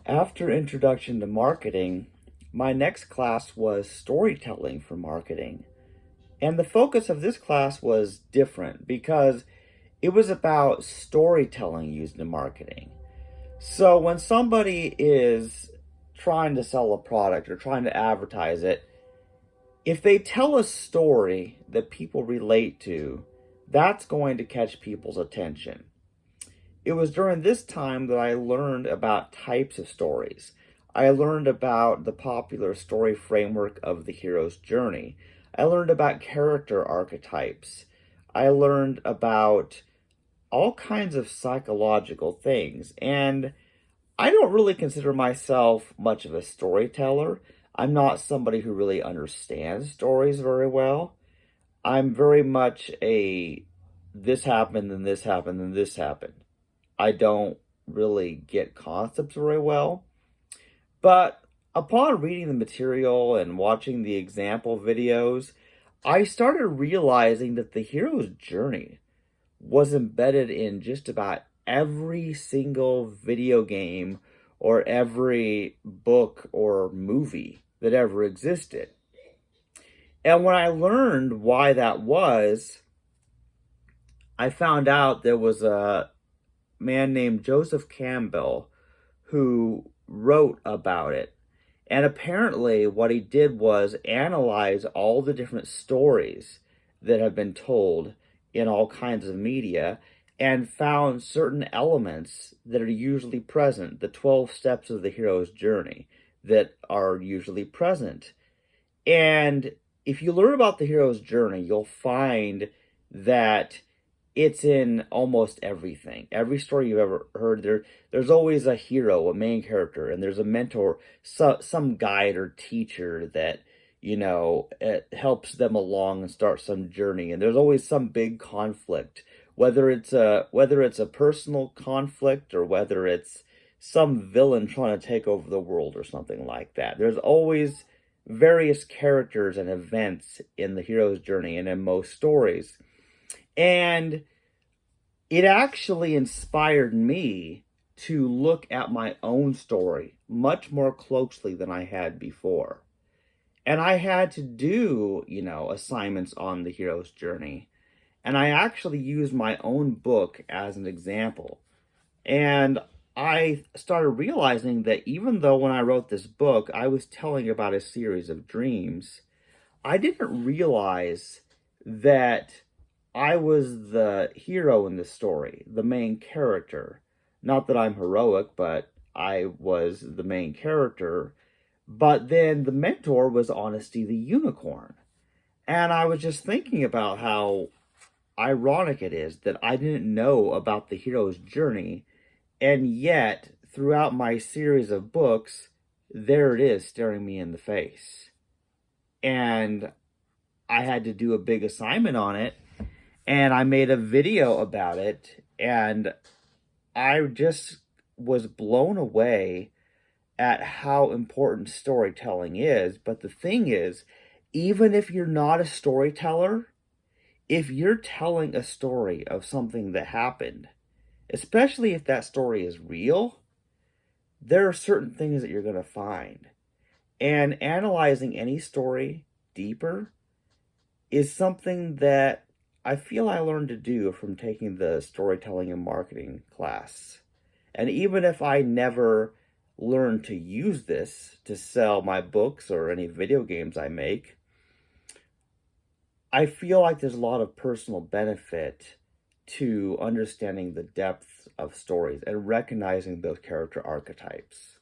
After Introduction to Marketing, my next class was Storytelling for Marketing. And the focus of this class was different because it was about storytelling used in marketing. So when somebody is trying to sell a product or trying to advertise it, if they tell a story that people relate to, that's going to catch people's attention. It was during this time that I learned about types of stories. I learned about the popular story framework of the hero's journey. I learned about character archetypes. I learned about all kinds of psychological things. And I don't really consider myself much of a storyteller. I'm not somebody who really understands stories very well. I'm very much a this happened and this happened and this happened. I don't really get concepts very well. But upon reading the material and watching the example videos, I started realizing that the hero's journey was embedded in just about every single video game or every book or movie that ever existed. And when I learned why that was, I found out there was a man named Joseph Campbell who wrote about it. And apparently, what he did was analyze all the different stories that have been told in all kinds of media and found certain elements that are usually present, the 12 steps of the hero's journey that are usually present. And if you learn about the hero's journey, you'll find that it's in almost everything. Every story you've ever heard, there's always a hero, a main character, and there's a mentor, some guide or teacher that, it helps them along and start some journey. And there's always some big conflict, whether it's a personal conflict or whether it's some villain trying to take over the world or something like that. There's always various characters and events in the hero's journey and in most stories. And it actually inspired me to look at my own story much more closely than I had before. And I had to do, assignments on the hero's journey. And I actually used my own book as an example. And I started realizing that even though when I wrote this book, I was telling about a series of dreams, I didn't realize that I was the hero in the story, the main character. Not that I'm heroic, but I was the main character. But then the mentor was Honesty the Unicorn. And I was just thinking about how ironic it is that I didn't know about the hero's journey, and yet throughout my series of books, there it is staring me in the face. And I had to do a big assignment on it, and I made a video about it, and I just was blown away at how important storytelling is. But the thing is, even if you're not a storyteller, if you're telling a story of something that happened, especially if that story is real, there are certain things that you're going to find. And analyzing any story deeper is something that I feel I learned to do from taking the storytelling and marketing class. And even if I never learned to use this to sell my books or any video games I make, I feel like there's a lot of personal benefit to understanding the depth of stories and recognizing those character archetypes.